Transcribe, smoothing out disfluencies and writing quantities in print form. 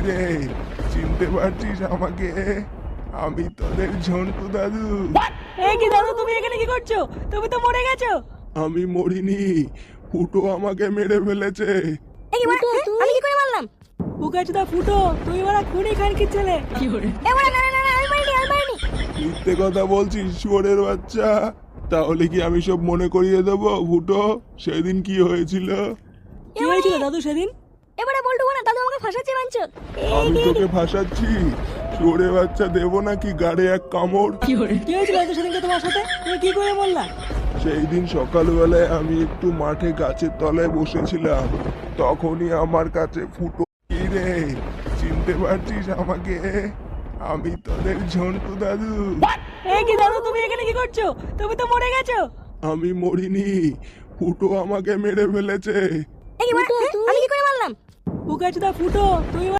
রে, চিনতে পারছিস আমাকে? আমি তোদের ঝন্টু দাদু। এই কি দাদু, তুমি এখানে কি করছো? তুমি তো মরে গেছো। আমি মরিনি, ফুটো আমাকে মেরে ফেলেছে। এই কি বড়া, আমি কি করে মারলাম? বুকাচুদা ফুটো, তুই ওরা খুনি খানকির ছেলে। এ বড়া, না না না, আমি মারিনি। মিথ্যে কথা বলছিস শুয়োরের বাচ্চা। তাহলে কি আমি সব মনে করিয়ে দেবো ফুটো, সেদিন কি হয়েছিল? কি হয়েছিল দাদু সেদিন? এবারে বলটু বড়া, দাদু আমাকে ফাঁসাচ্ছে মানছো? আমি তোকে ফাঁসাচ্ছি? শুয়োরের বাচ্চা দেবো নাকি গাড়ে এক কামড়? কি হয়েছিল দাদু সেদিনকে তোমার সাথে? তুমি কি করে বললা? সেই দিন সকালবেলায় আমি একটু মাঠে গাছের তলায় বসেছিলাম, তখনই আমার কাছে ফুটো। কি রে, চিনতে পারছিস আমাকে? আমি তোদের ঝন্টু দাদু। এই কি দাদু, তুমি এখানে কি করছো? তুমি তো মরে গেছো। আমি মরিনি, ফুটো আমাকে মেরে ফেলেছে। এই কি বড়া, আমি কি করে মারলাম? বুকাচুদা ফুটো, তুই